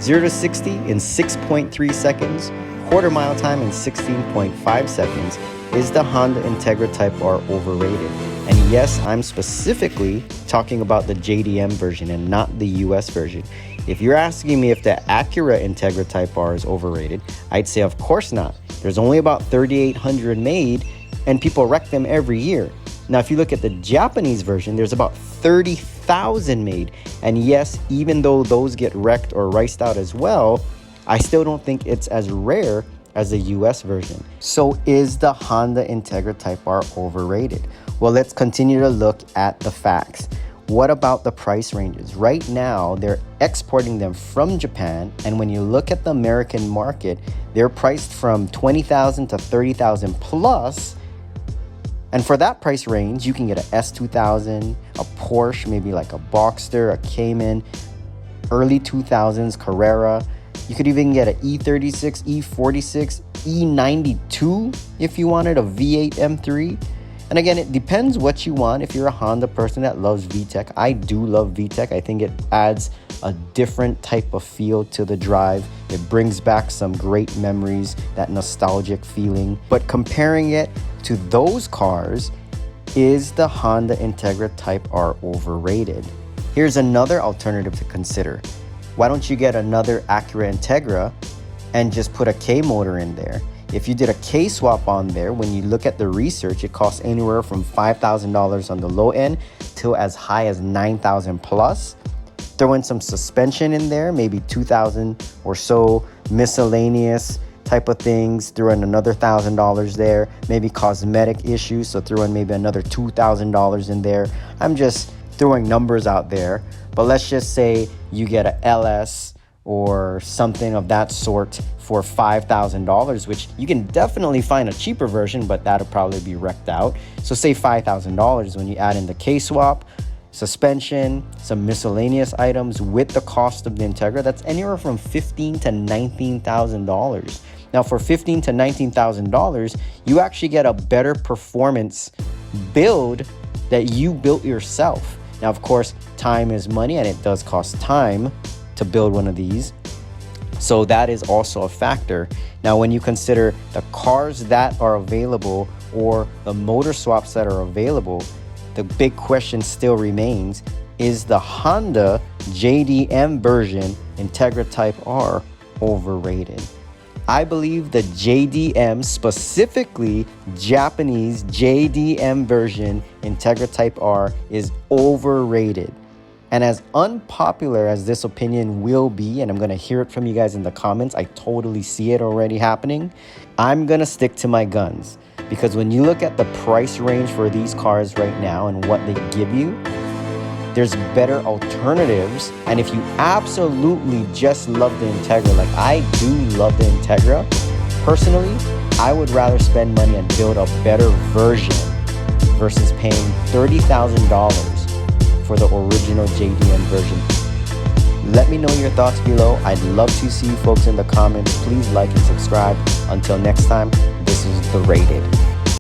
0 to 60 in 6.3 seconds, quarter mile time in 16.5 seconds, is the Honda Integra Type R overrated? And yes, I'm specifically talking about the JDM version and not the US version. If you're asking me if the Acura Integra Type R is overrated, I'd say of course not. There's only about 3,800 made and people wreck them every year. Now, if you look at the Japanese version, there's about 30,000 made. And yes, even though those get wrecked or riced out as well, I still don't think it's as rare as the US version. So is the Honda Integra Type R overrated? Well, let's continue to look at the facts. What about the price ranges? Right now, they're exporting them from Japan, and when you look at the American market, they're priced from $20,000 to $30,000 plus. And for that price range, you can get a S2000, a Porsche, maybe like a Boxster, a Cayman, early 2000s Carrera. You could even get an E36, E46, E92 if you wanted a V8 M3. And again, it depends what you want. If you're a Honda person that loves VTEC, I do love VTEC. I think it adds a different type of feel to the drive. It brings back some great memories, that nostalgic feeling. But comparing it to those cars, is the Honda Integra Type R overrated? Here's another alternative to consider. Why don't you get another Acura Integra and just put a K motor in there? If you did a K swap on there, when you look at the research, it costs anywhere from $5,000 on the low end to as high as $9,000 plus. Throw in some suspension in there, maybe $2,000 or so, miscellaneous type of things. Throw in another $1,000 there, maybe cosmetic issues, so throw in maybe another $2,000 in there. I'm just throwing numbers out there, but let's just say you get a LS or something of that sort for $5,000, which you can definitely find a cheaper version, but that'll probably be wrecked out. So say $5,000 when you add in the K-swap, suspension, some miscellaneous items with the cost of the Integra, that's anywhere from $15,000 to $19,000. Now for $15,000 to $19,000, you actually get a better performance build that you built yourself. Now, of course, time is money, and it does cost time to build one of these. So that is also a factor. Now, when you consider the cars that are available or the motor swaps that are available, the big question still remains, is the Honda JDM version Integra Type R overrated? I believe the JDM, specifically Japanese JDM version Integra Type R, is overrated. And as unpopular as this opinion will be, and I'm going to hear it from you guys in the comments, I totally see it already happening, I'm going to stick to my guns. Because when you look at the price range for these cars right now and what they give you, there's better alternatives. And if you absolutely just love the Integra, like I do love the Integra, personally, I would rather spend money and build a better version versus paying $30,000 for the original JDM version. Let me know your thoughts below. I'd love to see you folks in the comments. Please like and subscribe. Until next time, this is The Rated.